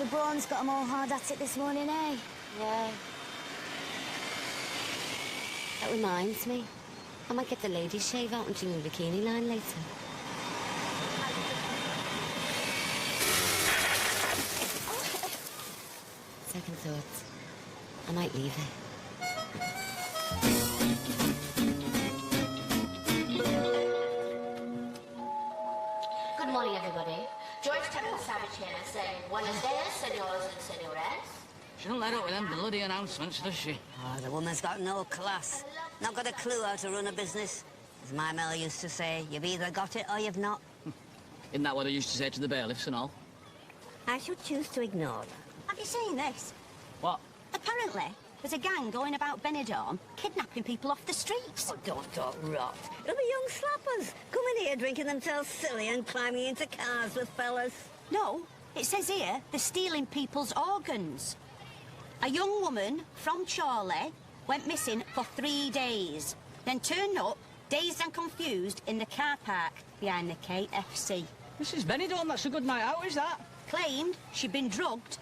the Brawn's got 'em all hard at it this morning, eh? Yeah. That reminds me. I might get the ladies' shave out and do the bikini line later. Second thoughts. I might leave it. Good morning, everybody. George Temple Savage here saying buenos dias, senores and senores. She don't let up with them bloody announcements, does she? Oh, the woman's got no class. Not got a clue how to run a business. As my Mel used to say, you've either got it or you've not. Isn't that what I used to say to the bailiffs and all? I should choose to ignore that. Have you seen this? What? Apparently, there's a gang going about Benidorm, kidnapping people off the streets. Oh, don't talk rot. It'll be young slappers coming here drinking themselves silly and climbing into cars with fellas. No, it says here they're stealing people's organs. A young woman from Chorley went missing for 3 days, then turned up, dazed and confused, in the car park behind the KFC. This is Benidorm, that's a good night out, is that? Claimed she'd been drugged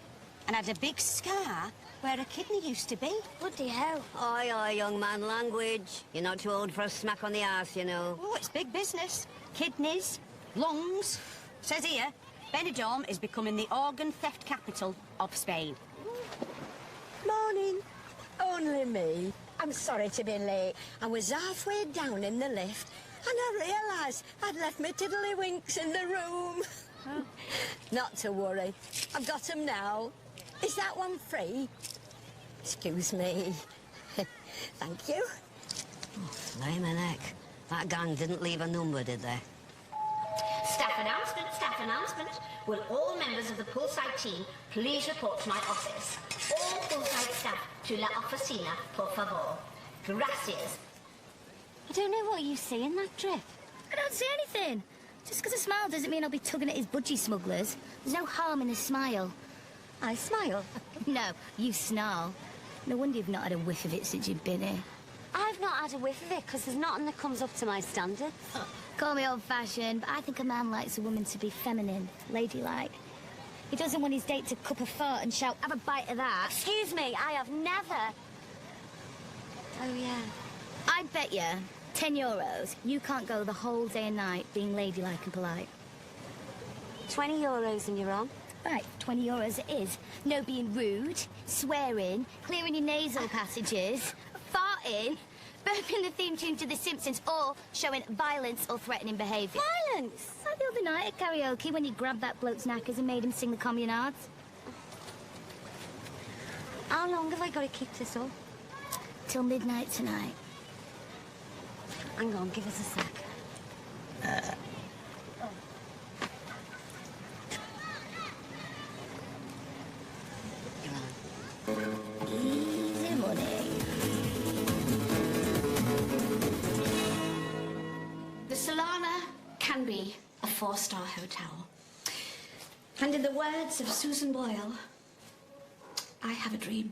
and had a big scar where a kidney used to be. Bloody hell. Oi, oi, young man, language. You're not too old for a smack on the arse, you know. Oh, it's big business. Kidneys, lungs. Says here, Benidorm is becoming the organ theft capital of Spain. Morning. Only me. I'm sorry to be late. I was halfway down in the lift and I realised I'd left my tiddlywinks in the room. Oh. Not to worry. I've got them now. Is that one free? Excuse me. Thank you. Flaming heck. That gang didn't leave a number, did they? Staff announcement, staff announcement. Will all members of the poolside team please report to my office? All poolside staff to la oficina, por favor. Gracias. I don't know what you see in that drip. I don't see anything. Just because I smile doesn't mean I'll be tugging at his budgie smugglers. There's no harm in a smile. I smile. No, you snarl. No wonder you've not had a whiff of it since you've been here. I've not had a whiff of it because there's nothing that comes up to my standards. Call me old-fashioned, but I think a man likes a woman to be feminine, ladylike. He doesn't want his date to cup a fart and shout, have a bite of that. Excuse me, I have never... Oh, yeah. I bet you, €10, you can't go the whole day and night being ladylike and polite. €20 and you're on. Right, €20 it is. No being rude, swearing, clearing your nasal passages, farting, burping the theme tune to The Simpsons, or showing violence or threatening behaviour. Violence? Like the other night at karaoke when you grabbed that bloke's knackers and made him sing the communards. How long have I got to keep this up? Till midnight tonight. Hang on, give us a sec. Easy money. The Solana can be a 4-star hotel. And in the words of Susan Boyle, I have a dream.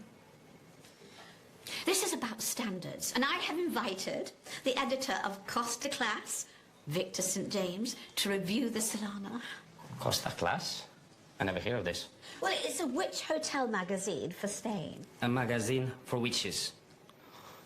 This is about standards, and I have invited the editor of Costa Class, Victor St. James, to review the Solana. Costa Class? I never hear of this. Well, it's a witch hotel magazine for Spain. A magazine for witches.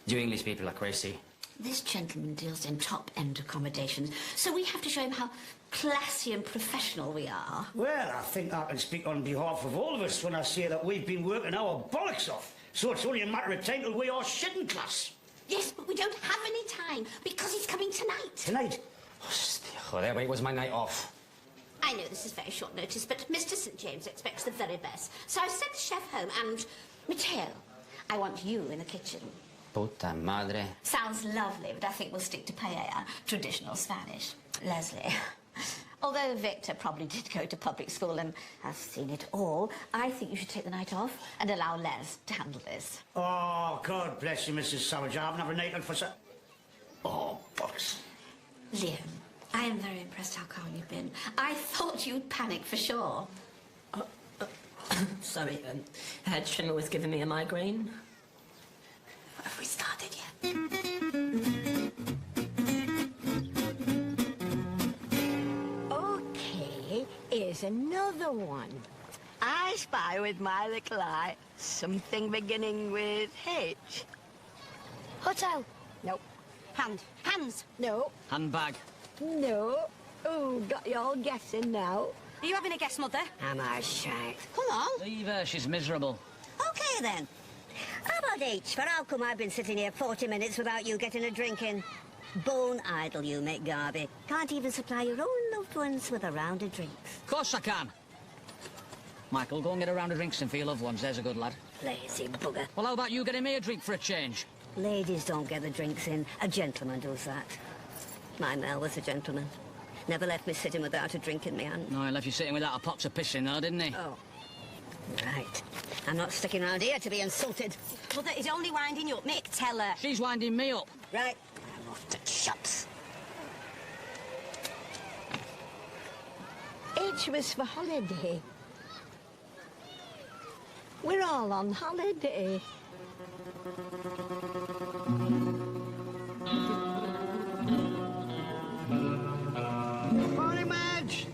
You English people are crazy. This gentleman deals in top-end accommodations, so we have to show him how classy and professional we are. Well, I think I can speak on behalf of all of us when I say that we've been working our bollocks off. So it's only a matter of time till we are shitting class. Yes, but we don't have any time, because he's coming tonight. Tonight? Joder, but it was my night off. I know this is very short notice, but Mr. St. James expects the very best. So I sent the chef home, and Mateo, I want you in the kitchen. Puta madre. Sounds lovely, but I think we'll stick to paella, traditional Spanish. Leslie, although Victor probably did go to public school and has seen it all, I think you should take the night off and allow Les to handle this. Oh, God bless you, Mrs. Savage. I haven't had a night on for so... Oh, bollocks. Liam, I am very impressed how calm you've been. I thought you'd panic for sure. Sorry, head trimmer was giving me a migraine. Have we started yet? Okay, here's another one. I spy with my little eye something beginning with H. Hotel. Nope. Hands. No. Handbag. No. Oh, got you all guessing now. Are you having a guess, Mother? Am I shite? Come on. Leave her, she's miserable. Okay, then. How about H, for how come I've been sitting here 40 minutes without you getting a drink in? Bone idle you make, Garby. Can't even supply your own loved ones with a round of drinks. Of course I can. Michael, go and get a round of drinks in for your loved ones. There's a good lad. Lazy bugger. Well, how about you getting me a drink for a change? Ladies don't get the drinks in. A gentleman does that. My Mel was a gentleman. Never left me sitting without a drink in my hand. No, he left you sitting without a pot of piss in there, didn't he? Oh. Right. I'm not sticking around here to be insulted. Mother is only winding you up. Mick, tell her. She's winding me up. Right. I'm off to shops. H was for holiday. We're all on holiday. Morning, Madge.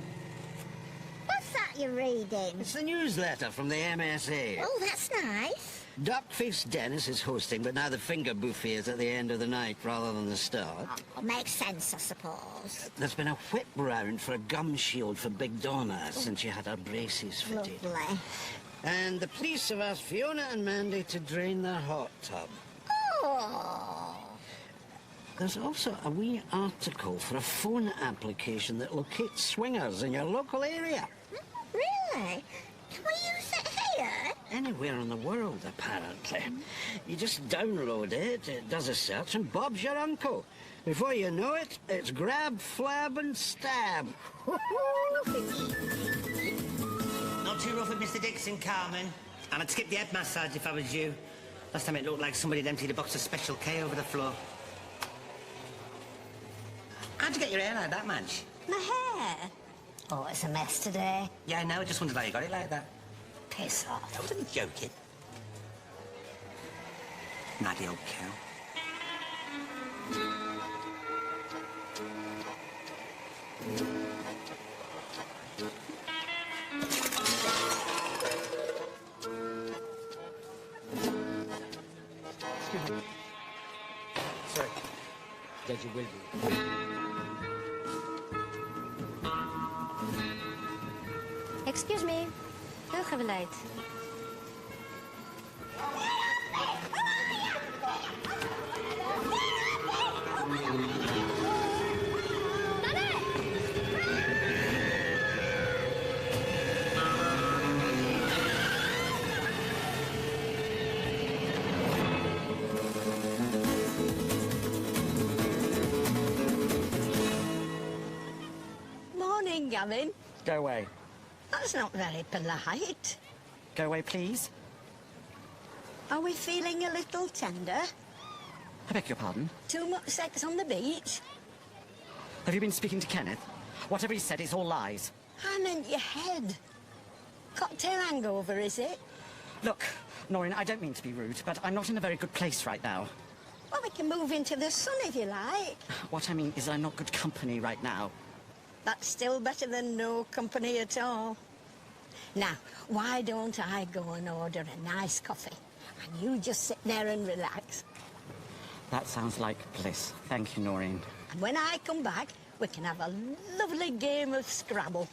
What's that you're reading? It's the newsletter from the MSA. Oh, that's nice. Duckface Dennis is hosting, but now the finger buffet is at the end of the night rather than the start. Oh, makes sense, I suppose. There's been a whip round for a gum shield for Big Donna since she had her braces fitted. Lovely. And the police have asked Fiona and Mandy to drain their hot tub. Oh. There's also a wee article for a phone application that locates swingers in your local area. Really? Can we use it here? Anywhere in the world, apparently. You just download it, it does a search, and Bob's your uncle. Before you know it, it's grab, flab, and stab. Not too rough with Mr. Dixon, Carmen. And I'd skip the head massage if I was you. Last time it looked like somebody had emptied a box of Special K over the floor. How'd you get your hair like that, Madge? My hair? Oh, it's a mess today. Yeah, I know. I just wondered how you got it like that. Piss off. I wasn't joking. Naughty old cow. Excuse me. Sorry. Judge, you will be. Excuse me. Heel geleid. Morning, Gavin. Go away. That's not very polite. Go away, please. Are we feeling a little tender? I beg your pardon? Too much sex on the beach? Have you been speaking to Kenneth? Whatever he said is all lies. I meant your head. Cocktail hangover, is it? Look, Noreen, I don't mean to be rude, but I'm not in a very good place right now. Well, we can move into the sun if you like. What I mean is I'm not good company right now. That's still better than no company at all. Now, why don't I go and order a nice coffee? And you just sit there and relax. That sounds like bliss. Thank you, Noreen. And when I come back, we can have a lovely game of Scrabble.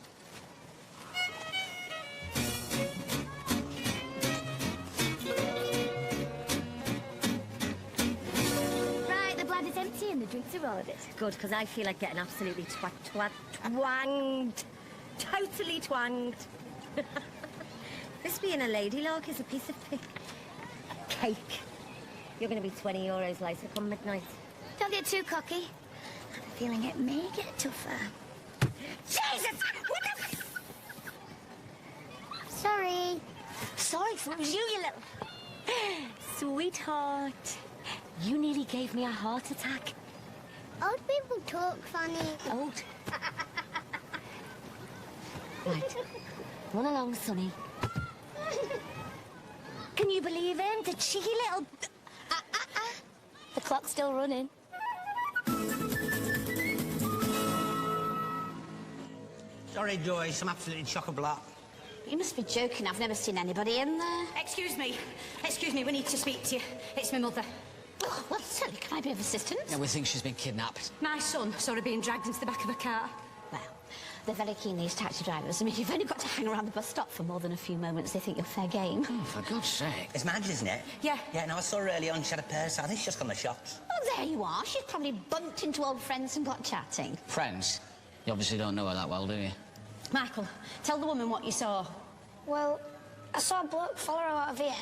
Right, the bladder's empty and the drinks are ordered. Good, because I feel like getting absolutely twanged. Totally twanged. This being a lady lark is a piece of cake. You're going to be €20 later come midnight. Don't get too cocky. I have a feeling it may get tougher. Jesus! What the... Sorry. Sorry, it was you little... Sweetheart, you nearly gave me a heart attack. Old people talk funny. Old? Right. Run along, Sonny. Can you believe him? The cheeky little... The clock's still running. Sorry, Joyce, I'm absolutely chock-a-block. You must be joking. I've never seen anybody in there. Excuse me, we need to speak to you. It's my mother. Oh, well, certainly, can I be of assistance? Yeah, we think she's been kidnapped. My son saw her being dragged into the back of a car. Well, they're very keen, these taxi drivers. I mean, you've only got to hang around the bus stop for more than a few moments. They think you're fair game. Oh, for God's sake. It's Madge, isn't it? Yeah. Yeah, no, I saw her early on. She had a purse. I think she's just gone to the shops. Oh, there you are. She's probably bumped into old friends and got chatting. Friends? You obviously don't know her that well, do you? Michael, tell the woman what you saw. Well, I saw a bloke follow her out of here,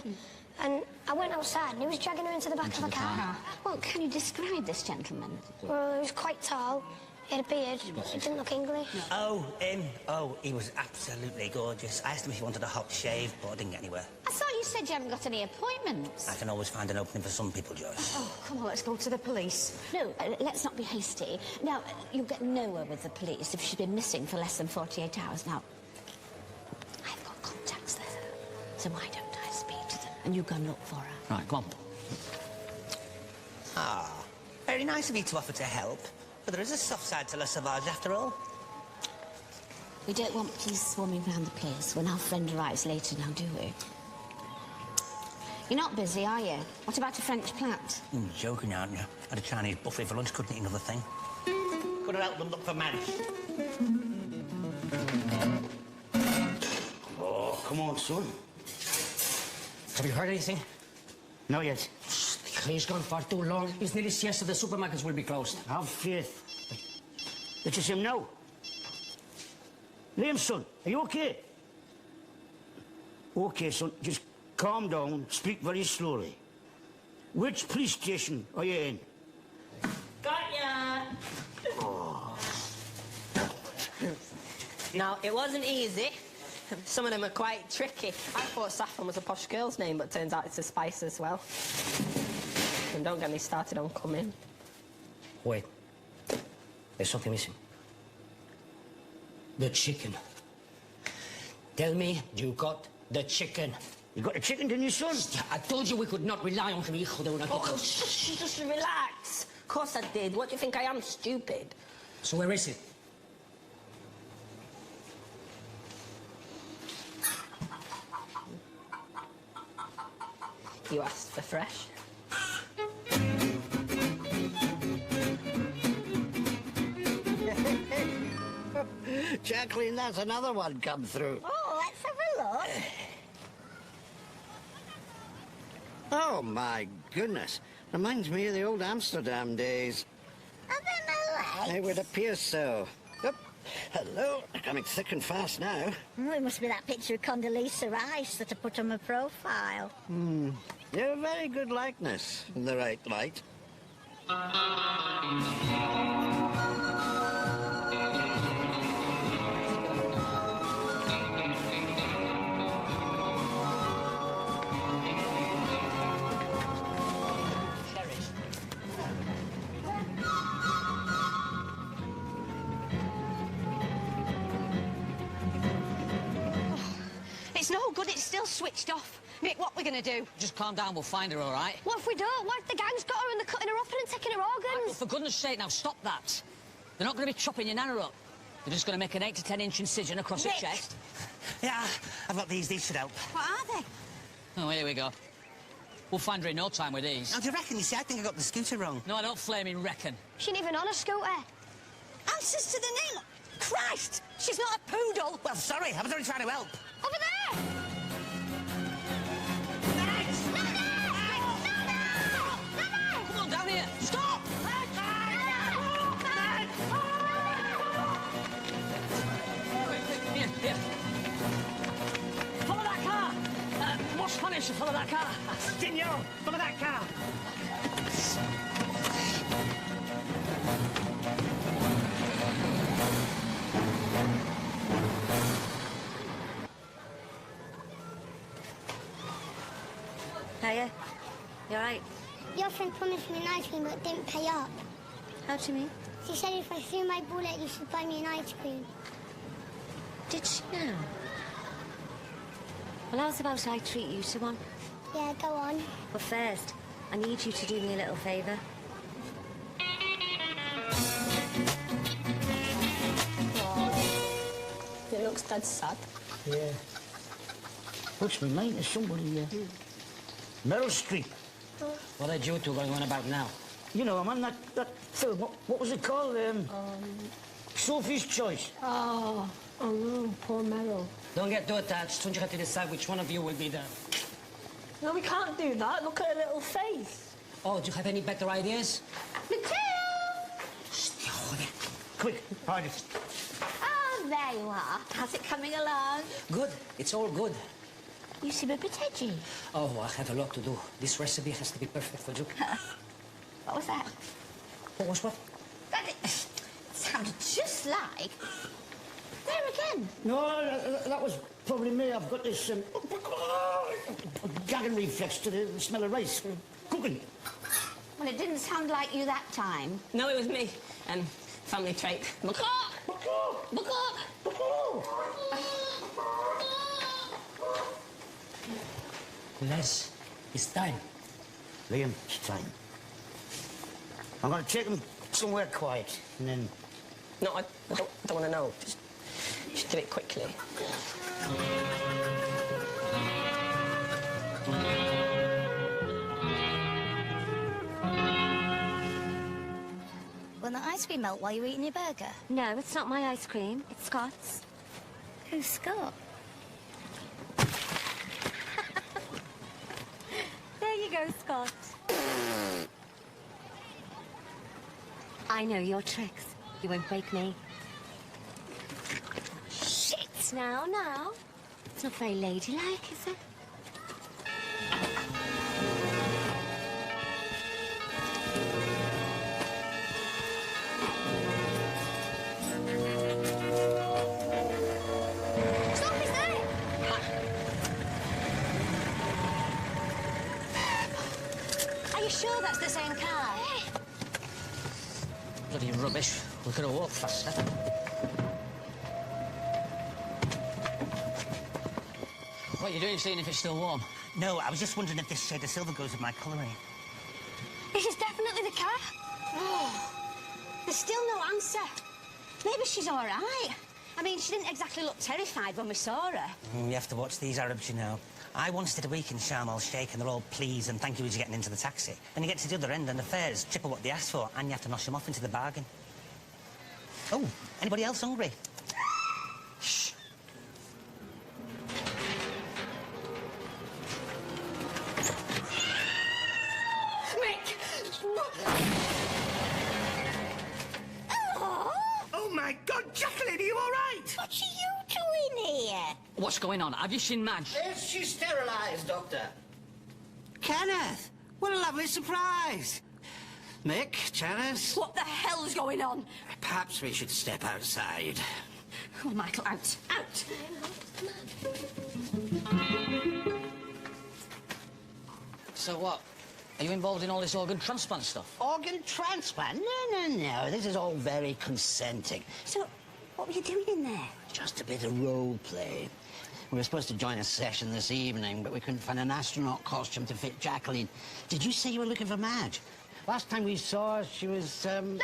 and I went outside, and he was dragging her into the back of a car. Well, can you describe this gentleman? Well, he was quite tall. He had a beard. He didn't look English. Oh, him. Oh, he was absolutely gorgeous. I asked him if he wanted a hot shave, but I didn't get anywhere. I thought you said you haven't got any appointments. I can always find an opening for some people, Joyce. Oh, come on, let's go to the police. No, let's not be hasty. Now, you'll get nowhere with the police if she's been missing for less than 48 hours. Now, I've got contacts there, so why don't I speak to them? And you go and look for her. Right, come on. Ah, very nice of you to offer to help. But there is a soft side to La Sauvage, after all. We don't want police swarming around the place when our friend arrives later now, do we? You're not busy, are you? What about a French plat? Joking, aren't you? Had a Chinese buffet for lunch, couldn't eat another thing. Could have helped them look for Madge. Oh, come on, son. Have you heard anything? Not yet. He's gone for too long. It's nearly siesta. The supermarkets will be closed. Have faith. It is him now. Liam, son, are you okay? Okay, son, just calm down, speak very slowly. Which police station are you in? Got ya! Oh. Now, it wasn't easy. Some of them are quite tricky. I thought Saffron was a posh girl's name, but turns out it's a spice as well. And don't get me started on coming. Wait. There's something missing. The chicken. Tell me you got the chicken. You got the chicken, didn't you, son? I told you we could not rely on him, hijo de una... Oh, just relax. Of course I did. What do you think I am, stupid? So where is it? You asked for fresh. Jacqueline, that's another one come through. Oh, let's have a look. Oh, my goodness. Reminds me of the old Amsterdam days. Are them alive? It would appear so. Yep. Hello. They're coming thick and fast now. Oh, it must be that picture of Condoleezza Rice that I put on my profile. You're a very good likeness in the right light. It's no good, it's still switched off. Mick, what we're gonna do? Just calm down, we'll find her, all right? What if we don't? What if the gang's got her and they're cutting her open and taking her organs? Well, for goodness sake, now stop that. They're not going to be chopping your nana up. They're just going to make an 8 to 10 inch incision across her Mick. chest. Yeah, I've got these. These should help. What are they? Oh, here we go. We'll find her in no time with these. Now, do you reckon? You see, I think I got the scooter wrong. No, I don't flaming reckon. She ain't even on a scooter. Answers to the name. Christ! She's not a poodle. Well, sorry, I was only trying to help. Over there! Come on, down here. Stop! Here, here. Follow that car. What's Spanish to follow that car? Senor, follow that car. Hiya. You all right? Your friend promised me an ice cream but didn't pay up. How do you mean? She said if I threw my bullet, you should buy me an ice cream. Did she now? Well, how's about I treat you to one? Yeah, go on. But first, I need you to do me a little favour. It looks dead sad. Yeah. Puts me mind of somebody here. Meryl Streep. What are you two going on about now? You know, man, that film, what was it called? Sophie's Choice. Oh no, poor Meryl. Don't get too attached. Don't you have to decide which one of you will be there? No, we can't do that. Look at her little face. Oh, do you have any better ideas? Matilda! Quick, party. Oh, there you are. How's it coming along? Good. It's all good. You seem a bit edgy. Oh, I have a lot to do. This recipe has to be perfect for you. What was that? What was what? That sounded just like... There again. No, that was probably me. I've got this gagging reflex to the smell of rice. Cooking. Well, it didn't sound like you that time. No, it was me. Family trait. Les, it's time. Liam, it's time. I'm going to take him somewhere quiet, and then... No, I don't want to know. Just do it quickly. Will the ice cream melt while you're eating your burger? No, it's not my ice cream. It's Scott's. Who's Scott? There you go, Scott. I know your tricks. You won't break me. Shit! Now. It's not very ladylike, is it? Stop, is there? Are you sure that's the same car? Bloody rubbish. We could have walked faster. What are you doing, seeing if it's still warm? No, I was just wondering if this shade of silver goes with my colouring. This is definitely the car. Oh, there's still no answer. Maybe she's all right. I mean, she didn't exactly look terrified when we saw her. You have to watch these Arabs, you know. I once did a week in Sharm el-Sheikh and they're all pleased and thank you as you're getting into the taxi. Then you get to the other end and the fares triple what they asked for and you have to nosh them off into the bargain. Oh, anybody else hungry? Shh. Mick! Oh my God, Jacqueline, are you all right? What are you doing here? What's going on? Have you seen Madge? Yes, she's sterilised, Doctor. Kenneth, what a lovely surprise. Mick, Janice, What the hell's going on? perhaps we should step outside. Oh, Michael, out. Out. So what? Are you involved in all this organ transplant stuff? Organ transplant? No. This is all very consenting. So, what were you doing in there? Just a bit of role play. We were supposed to join a session this evening, but we couldn't find an astronaut costume to fit Jacqueline. Did you say you were looking for Madge? Last time we saw her, she was, Nanny!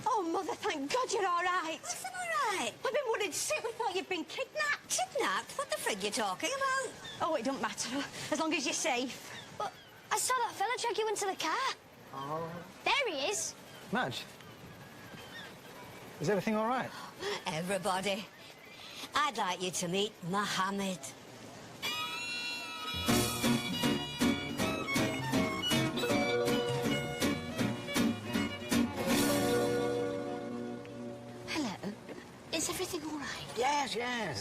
Oh, Mother, thank God you're all right. What's all right? I've been worried sick. We thought you'd been kidnapped. Kidnapped? What the frig you talking about? Oh, it don't matter, as long as you're safe. But I saw that fella drag you into the car. Oh. There he is. Madge, is everything all right? Everybody, I'd like you to meet Mohammed. Hello. Is everything all right? Yes.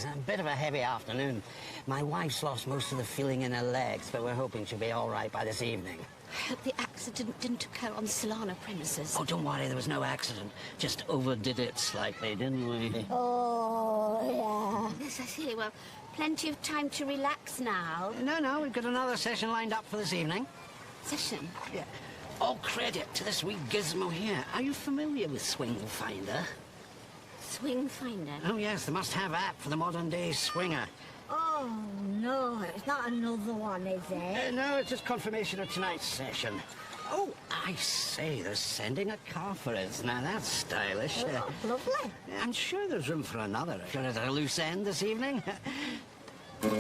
A bit of a heavy afternoon. My wife's lost most of the feeling in her legs, but we're hoping she'll be all right by this evening. I hope the accident didn't occur on Solana premises. Oh, don't worry, there was no accident. Just overdid it slightly, didn't we? Oh, yeah. Yes, I see. Well, plenty of time to relax now. No, we've got another session lined up for this evening. Session? Yeah. All credit to this wee gizmo here. Are you familiar with Swing Finder? Swing Finder? Oh, yes, the must-have app for the modern-day swinger. Oh, no, it's not another one, is it? No, it's just confirmation of tonight's session. Oh, I say, they're sending a car for us. Now, that's stylish. Oh, lovely. I'm sure there's room for another if you're at a loose end this evening. Thank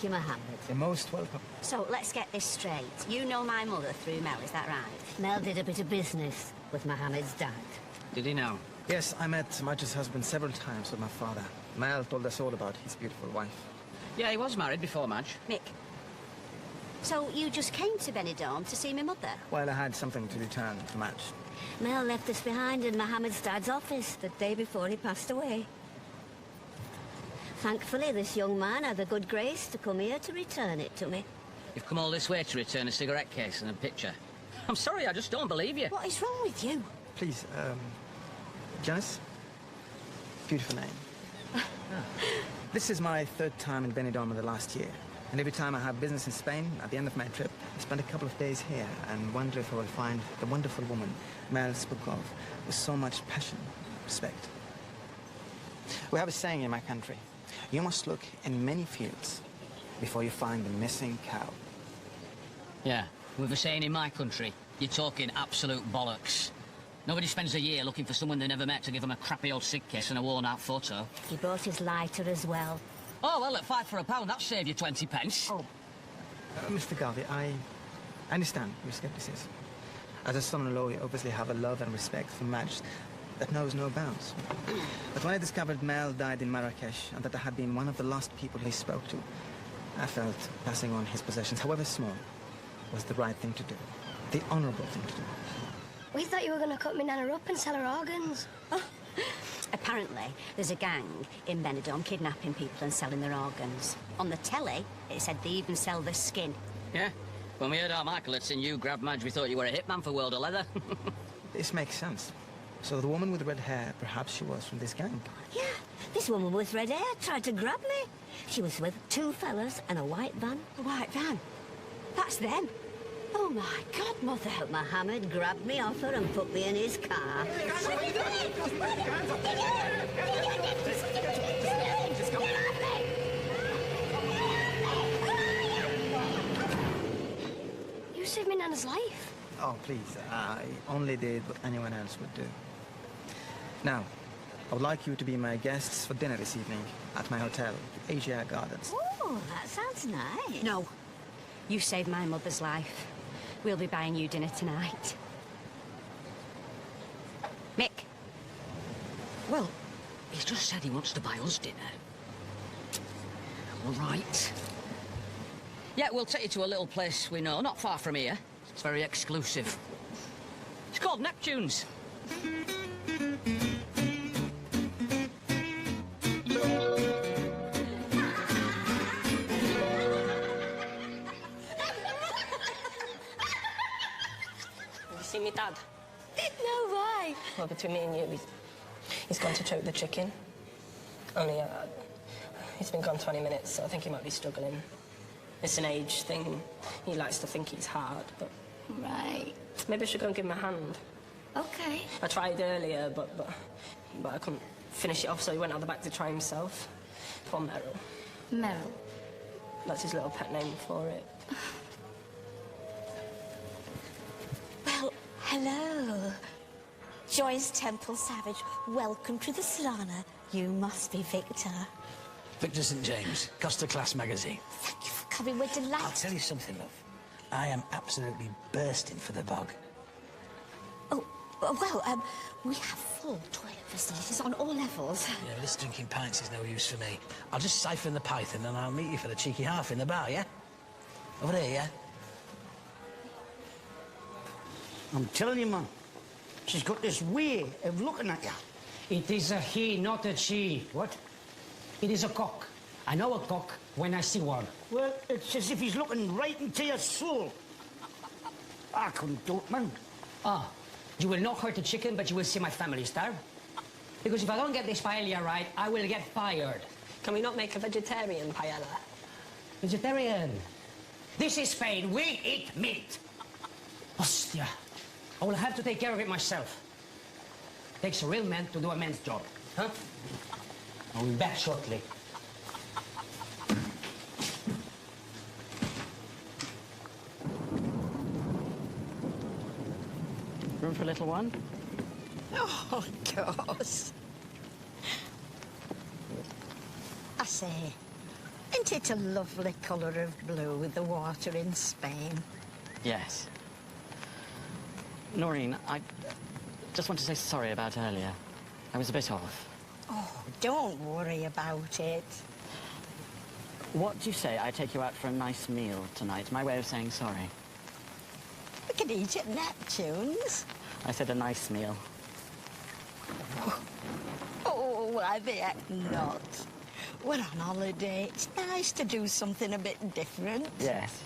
you, Mohammed. You're most welcome. So, let's get this straight. You know my mother through Mel, is that right? Mel did a bit of business with Mohammed's dad. Did he now? Yes, I met Madge's husband several times with my father. Mal told us all about his beautiful wife. Yeah, he was married before Madge. Mick. So, you just came to Benidorm to see my mother? Well, I had something to return to Madge. Mel left us behind in Mohammed's dad's office the day before he passed away. Thankfully, this young man had the good grace to come here to return it to me. You've come all this way to return a cigarette case and a picture. I'm sorry, I just don't believe you. What is wrong with you? Please, Janice? Beautiful name. This is my third time in Benidorm in the last year. And every time I have business in Spain, at the end of my trip, I spend a couple of days here and wonder if I will find the wonderful woman Mel spoke of with so much passion, respect. We have a saying in my country. You must look in many fields before you find the missing cow. Yeah, with a saying in my country, you're talking absolute bollocks. Nobody spends a year looking for someone they never met to give them a crappy old cig case and a worn-out photo. He brought his lighter as well. Oh, well, at 5 for a pound, that'll save you 20 pence. Oh, Mr. Garvey, I understand your skepticism. As a son-in-law, you obviously have a love and respect for Madge that knows no bounds. But when I discovered Mel died in Marrakesh and that I had been one of the last people he spoke to, I felt passing on his possessions, however small, was the right thing to do. The honourable thing to do. We thought you were going to cut me Nana up and sell her organs. Apparently, there's a gang in Benidorm kidnapping people and selling their organs. On the telly, it said they even sell their skin. Yeah? When we heard our Michael had seen you grab Madge, we thought you were a hitman for World of Leather. This makes sense. So the woman with red hair, perhaps she was from this gang. Yeah, this woman with red hair tried to grab me. She was with two fellas and a white van. A white van? That's them. Oh, my God, Mother. But Mohammed grabbed me off her and put me in his car. You saved me Nana's life. Oh, please, I only did what anyone else would do. Now, I would like you to be my guests for dinner this evening at my hotel, Asia Gardens. Oh, that sounds nice. No. You saved my mother's life. We'll be buying you dinner tonight. Mick. Well, he's just said he wants to buy us dinner. All right. Yeah, we'll take you to a little place we know, not far from here. It's very exclusive. It's called Neptune's. See me dad? No, why? Well, between me and you, he's gone to choke the chicken. Only, he's been gone 20 minutes, so I think he might be struggling. It's an age thing. He likes to think he's hard, but... Right. Maybe I should go and give him a hand. Okay. I tried earlier, but I couldn't finish it off, so he went out the back to try himself. Poor Merrill. Merrill. That's his little pet name for it. Well, hello. Joyce Temple Savage, welcome to the Solana. You must be Victor. Victor St. James, Costa Class magazine. Thank you for coming, we're delighted. I'll tell you something, love. I am absolutely bursting for the bog. Oh, well, we have full toilet facilities on all levels. Yeah, this drinking pints is no use for me. I'll just siphon the python and I'll meet you for the cheeky half in the bar, yeah? Over there, yeah? I'm telling you, man, she's got this way of looking at you. It is a he, not a she. What? It is a cock. I know a cock when I see one. Well, it's as if he's looking right into your soul. I couldn't do it, man. Ah, you will not hurt the chicken, but you will see my family starve. Because if I don't get this paella right, I will get fired. Can we not make a vegetarian paella? Vegetarian? This is Spain. We eat meat. Hostia. I will have to take care of it myself. Takes a real man to do a man's job. Huh? I'll be back shortly. room for a little one? Oh, of course. I say, isn't it a lovely colour of blue with the water in Spain? Yes. Noreen, I just want to say sorry about earlier. I was a bit off. Oh, don't worry about it. What do you say I take you out for a nice meal tonight? My way of saying sorry. We could eat at Neptune's. I said a nice meal. Oh, why the heck not? We're on holiday. It's nice to do something a bit different. Yes.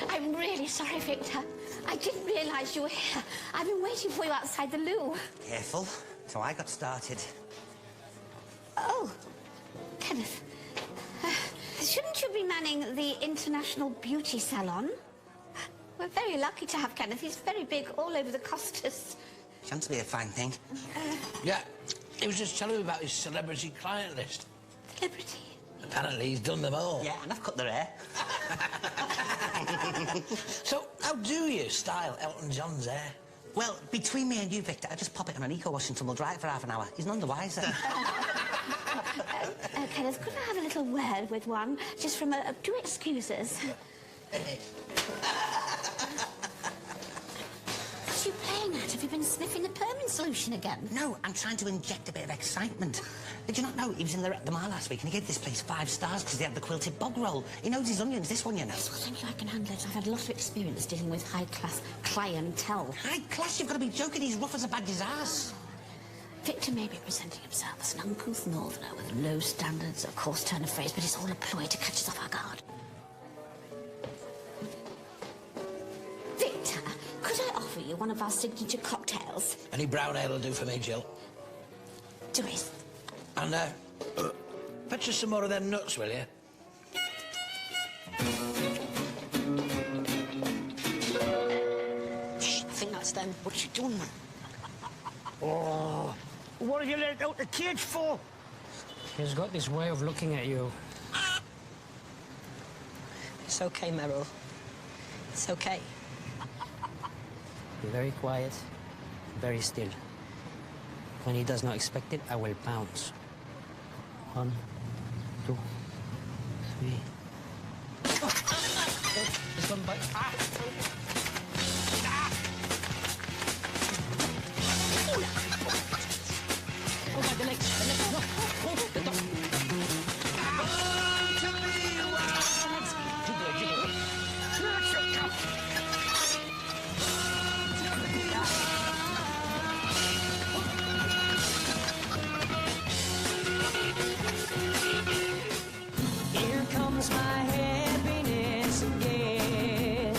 I'm really sorry, Victor. I didn't realise you were here. I've been waiting for you outside the loo. Careful. So I got started. Oh, Kenneth. Shouldn't you be manning the International Beauty Salon? We're very lucky to have Kenneth. He's very big all over the Costas. Chance to be a fine thing. Yeah, he was just telling me about his celebrity client list. Celebrity? Apparently he's done them all. Yeah, and I've cut their hair. So, how do you style Elton John's hair? Well, between me and you, Victor, I just pop it on an eco-wash until we'll dry it for half an hour. He's none the wiser. Kenneth, could I have a little word with one? Just from a... do excuse us. What are you playing at? Have you been sniffing the permanent solution again? No, I'm trying to inject a bit of excitement. Did you not know he was in the Wreck the Mile last week and he gave this place 5 stars because they had the quilted bog roll? He knows his onions, this one, you know. Yes, well, thank you, I can handle it. I've had a lot of experience dealing with high-class clientele. High class? You've got to be joking. He's rough as a badger's ass. Victor may be presenting himself as an uncouth northerner with low standards, a coarse turn of phrase, but it's all a ploy to catch us off our guard. Victor, could I offer you one of our signature cocktails? Any brown ale will do for me, Jill. Do it. And, fetch us some more of them nuts, will you? Shh, I think that's them. What's you doing, man? Oh, what have you let out the cage for? He's got this way of looking at you. It's okay, Meryl. It's okay. Be very quiet, very still. When he does not expect it, I will pounce. 1, 2, 3. This one bite. Oh, my, the legs. No. Oh, the top. Here comes my happiness again.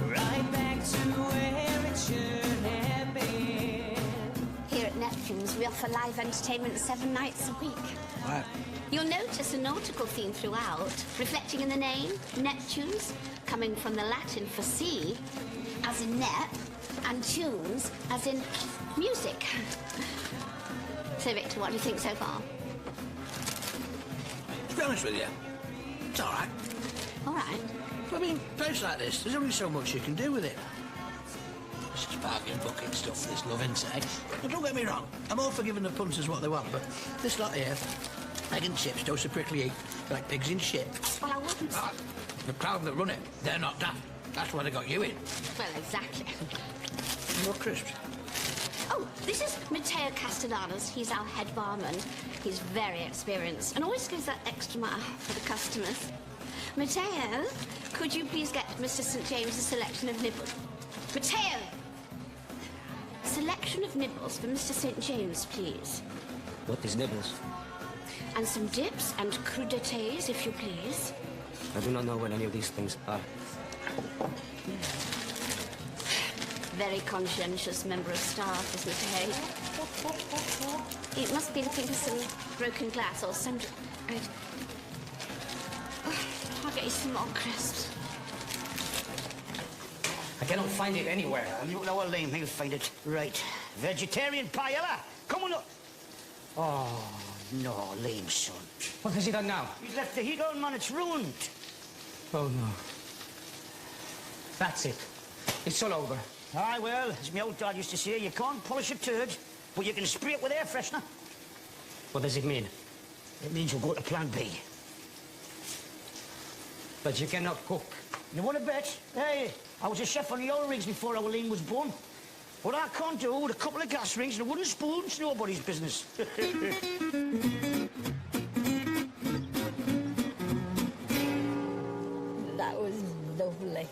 Right back to where it should have been. Here at Neptune's, we offer live entertainment 7 nights a week. Right. You'll notice a nautical theme throughout, reflecting in the name, Neptune's, coming from the Latin for sea, as in nep, and tunes, as in music. So, Victor, what do you think so far? To be honest with you, it's all right. All right. I mean, place like this, there's only so much you can do with it. It's just bargain bucket stuff, this love insect. But don't get me wrong, I'm all for giving the punters what they want, but this lot here, egg and chips, dose of prickly heat, like pigs in shit. Well, I wouldn't... The crowd that run it, they're not daft. That's why they got you in. Well, exactly. More crisps. Oh, this is Matteo Castellanos. He's our head barman. He's very experienced and always gives that extra mile for the customers. Matteo, could you please get Mr. St. James a selection of nibbles? Matteo! Selection of nibbles for Mr. St. James, please. What is nibbles? And some dips and crudités, if you please. I do not know what any of these things are. Very conscientious member of staff, isn't he? It must be looking for some broken glass or some... I'll get you some more crisps. I cannot find it anywhere. You know what lame, he'll find it. Right. Vegetarian paella. Come on up. Oh, no, Liam's son. What has he done now? He's left the heat on, man. It's ruined. Oh, no. That's it. It's all over. Aye, well, as my old dad used to say, you can't polish a turd, but you can spray it with air freshener. What does it mean? It means we'll go to Plan B. But you cannot cook. You want to bet? Hey, I was a chef on the oil rigs before our Liam was born. What I can't do with a couple of gas rings and a wooden spoon, it's nobody's business. That was lovely.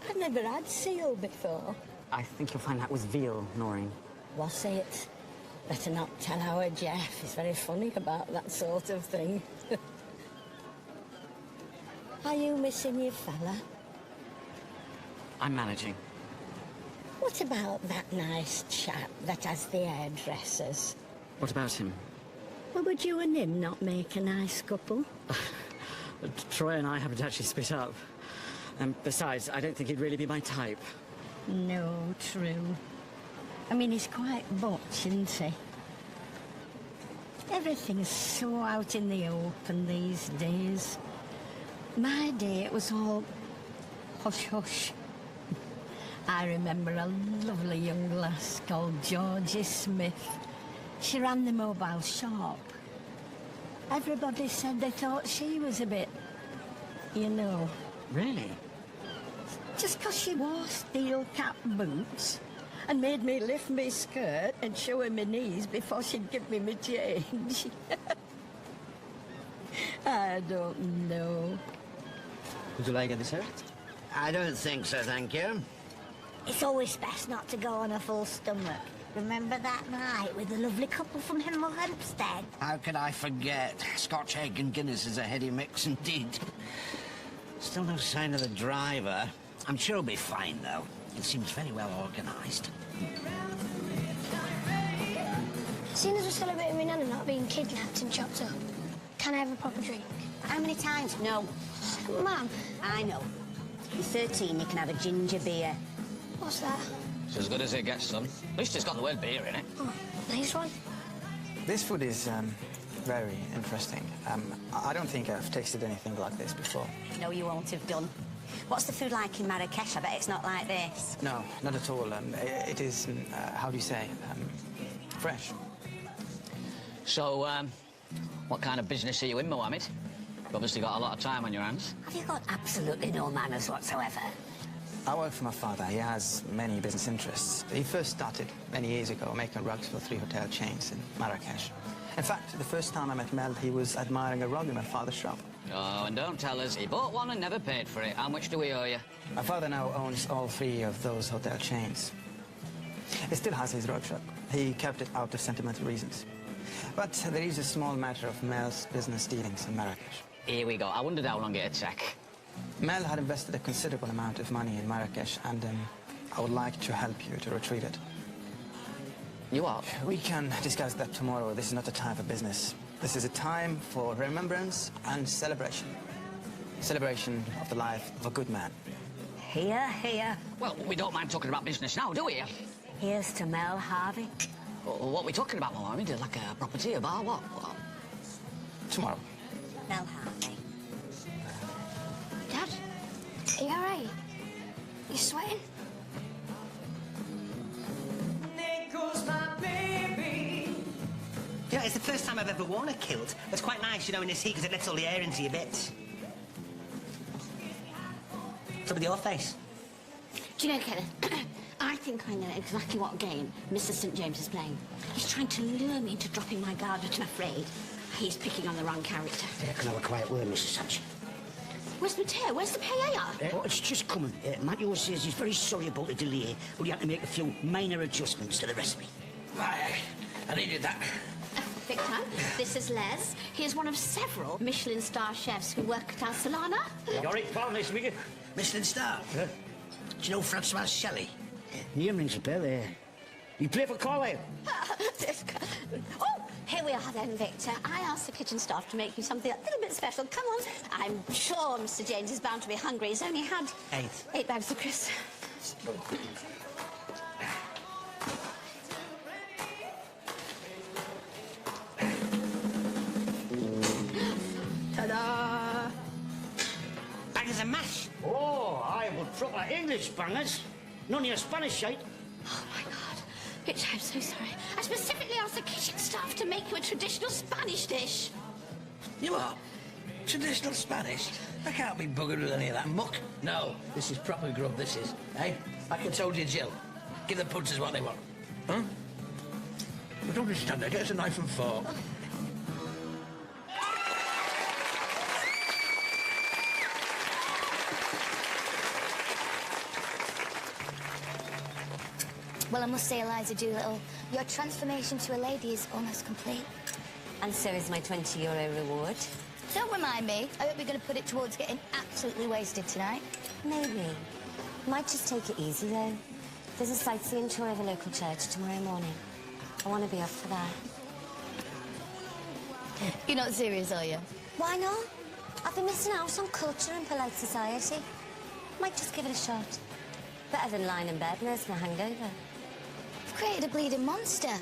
I've never had seal before. I think you'll find that was veal, Noreen. Was it? Better not tell our Jeff. He's very funny about that sort of thing. Are you missing your fella? I'm managing. What about that nice chap that has the hairdressers? What about him? Well, would you and him not make a nice couple? Troy and I haven't actually split up. And besides, I don't think he'd really be my type. No, true. I mean, he's quite butch, isn't he? Everything's so out in the open these days. My day, it was all hush-hush. I remember a lovely young lass called Georgie Smith. She ran the mobile shop. Everybody said they thought she was a bit, you know. Really? Just 'cause she wore steel-cap boots and made me lift my skirt and show her my knees before she'd give me my change. I don't know. Would you like a dessert? I don't think so, thank you. It's always best not to go on a full stomach. Remember that night with the lovely couple from Hemel Hempstead? How could I forget? Scotch egg and Guinness is a heady mix indeed. Still no sign of the driver. I'm sure he'll be fine, though. It seems very well organised. Seeing as we're celebrating my nana not being kidnapped and chopped up, can I have a proper drink? How many times? No. Mum. I know. You're 13, you can have a ginger beer. What's that? It's as good as it gets, son. At least it's got the word beer in it. Oh, nice one. This food is very interesting. I don't think I've tasted anything like this before. No, you won't have done. What's the food like in Marrakesh? I bet it's not like this. No, not at all. It is, how do you say, fresh. So, what kind of business are you in, Mohammed? You've obviously got a lot of time on your hands. Have you got absolutely no manners whatsoever? I work for my father. He has many business interests. He first started many years ago making rugs for 3 hotel chains in Marrakesh. In fact, the first time I met Mel, he was admiring a rug in my father's shop. Oh, and don't tell us. He bought one and never paid for it. How much do we owe you? My father now owns all 3 of those hotel chains. He still has his rug shop. He kept it out of sentimental reasons. But there is a small matter of Mel's business dealings in Marrakesh. Here we go. I wondered how long it'd take. Mel had invested a considerable amount of money in Marrakesh, and I would like to help you to retrieve it. You are? We can discuss that tomorrow. This is not a time for business. This is a time for remembrance and celebration. Celebration of the life of a good man. Here, here. Well, we don't mind talking about business now, do we? Here's to Mel Harvey. What are we talking about, Mohammed? Like a property, a bar, what? Tomorrow. Mel Harvey. Dad, are you all right? You sweating? There goes my baby. Yeah, it's the first time I've ever worn a kilt. It's quite nice, you know, in this heat, because it lets all the air into your bits. What's up with your face? Do you know, Kevin, I think I know exactly what game Mr. St. James is playing. He's trying to lure me into dropping my guard, but I'm afraid he's picking on the wrong character. Yeah, can I have a quiet word, Mrs. Sanchez? Where's Matteo? Where's the paella? Oh, it's just coming. Matteo says he's very sorry about the delay, but he had to make a few minor adjustments to the recipe. Aye, I needed that. Victor, this is Les. He is one of several Michelin star chefs who work at our Solana. You're right, pal, nice to meet you. Michelin star? Yeah. Do you know Francois Shelley? Name rings a bell there. You play for Carlisle? Oh, here we are then, Victor. I asked the kitchen staff to make you something a little bit special. Come on. I'm sure Mr. James is bound to be hungry. He's only had 8 bags of crisps. English bangers. None of your Spanish shite. Oh, my God. Bitch, I'm so sorry. I specifically asked the kitchen staff to make you a traditional Spanish dish. You are? Traditional Spanish? I can't be buggered with any of that muck. No, this is proper grub, this is. Eh? Like I told you, Jill. Give the punters what they want. Huh? But don't just stand there. Get us a knife and fork. Well, I must say, Eliza Doolittle, your transformation to a lady is almost complete. And so is my €20 reward. Don't remind me. I hope you're going to put it towards getting absolutely wasted tonight. Maybe. Might just take it easy, though. There's a sightseeing tour of a local church tomorrow morning. I want to be up for that. You're not serious, are you? Why not? I've been missing out on culture and polite society. Might just give it a shot. Better than lying in bed nursing a hangover. You've created a bleeding monster.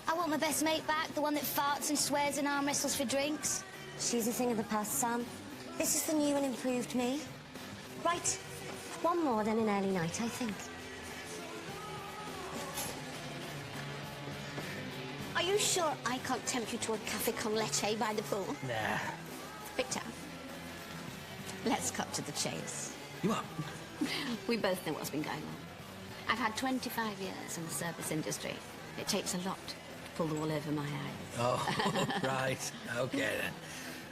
I want my best mate back, the one that farts and swears and arm wrestles for drinks. She's a thing of the past, Sam. This is the new and improved me. Right. One more than an early night, I think. Are you sure I can't tempt you to a cafe con leche by the pool? Nah. Victor, let's cut to the chase. You are? We both know what's been going on. I've had 25 years in the service industry. It takes a lot to pull the wool over my eyes. Oh, right. OK, then.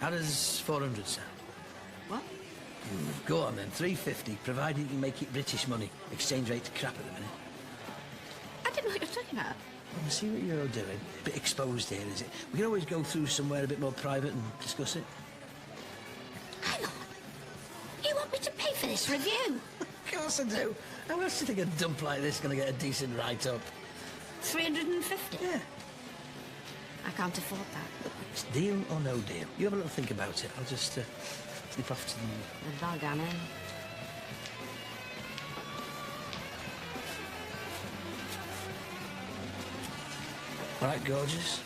How does 400 sound? What? Go on, then. 350, provided you can make it British money. Exchange rate's crap at the minute. I didn't know what you were talking about. Well, see what you're doing. A bit exposed here, is it? We can always go through somewhere a bit more private and discuss it. Hang on. You want me to pay for this review? Of course I do. How else do you think a dump like this is going to get a decent write-up? 350? Yeah. I can't afford that. It's deal or no deal. You have a little think about it. I'll just slip off to the... Backgammon. All right, gorgeous.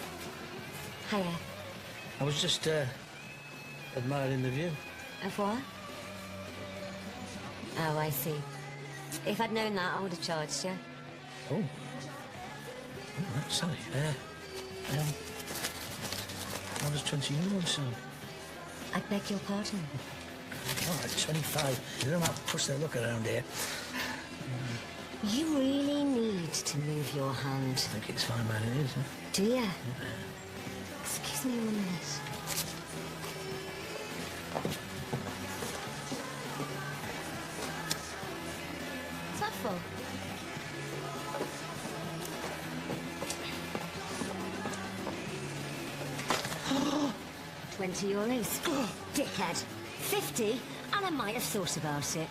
Hiya. I was just admiring the view. Of what? Oh, I see. If I'd known that, I would have charged you. Oh. Right, sorry. How does 20 euros sound? I beg your pardon. All right, 25. You don't have to push their luck around here. You really need to move your hand. I think it's fine, man. It is, huh? Do you? Excuse me 1 minute. What's that for? €20. Dickhead. 50, and I might have thought about it.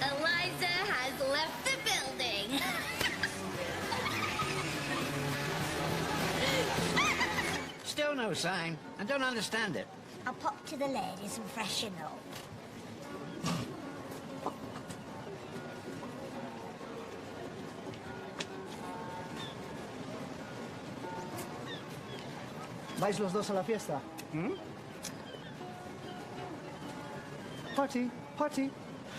Eliza has left the building. Still no sign. I don't understand it. I'll pop to the ladies and freshen up. ¿Vais los dos a la fiesta? Party, party.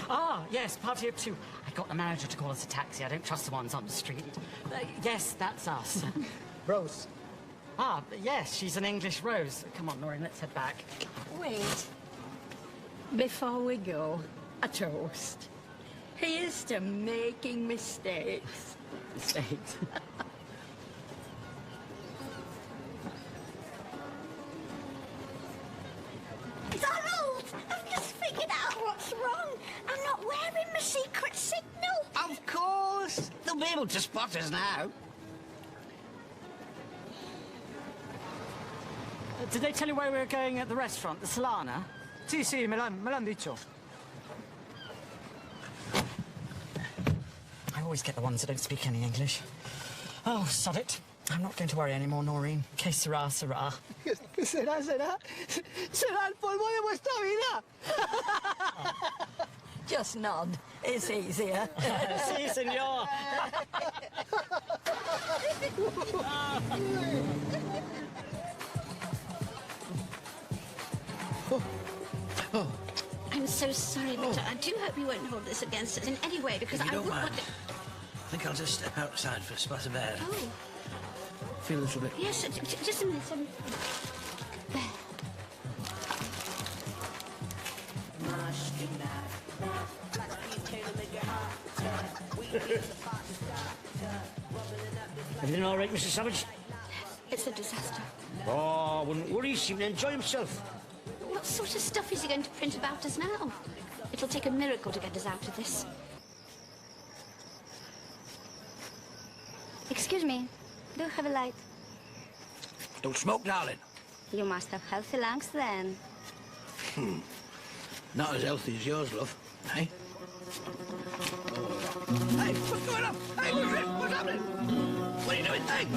Ah, yes, party of two. I got the manager to call us a taxi. I don't trust the ones on the street. Yes, that's us. Rose. Ah, yes, she's an English rose. Come on, Noreen, let's head back. Wait. Before we go, a toast. Here's to making mistakes. Mistakes? Donald! I've just figured out what's wrong. I'm not wearing my secret signal. Of course. They'll be able to spot us now. Did they tell you where we were going at the restaurant, the Solana? Sí, sí, me lo han dicho. I always get the ones that don't speak any English. Oh, sod it. I'm not going to worry anymore, Noreen. Que sera, sera. ¿Qué será, será? Será el polvo de vuestra vida. Just nod. It's easier. Si, senor. I'm so so sorry, but I do hope you won't hold this against us in any way, because If you I don't wouldn't mind, want I think I'll just step outside for a spot of air. Oh. Feel a little bit. Yes, just a minute. Everything all right, Mr. Savage? It's a disaster. Oh, I wouldn't worry. He seemed to enjoy himself. What sort of stuff is he going to print about us now? It'll take a miracle to get us out of this. Excuse me, do you have a light? Don't smoke, darling. You must have healthy lungs then. Not as healthy as yours, love. Hey? Hey, what's going on? Hey, what's happening? What are you doing? Hey!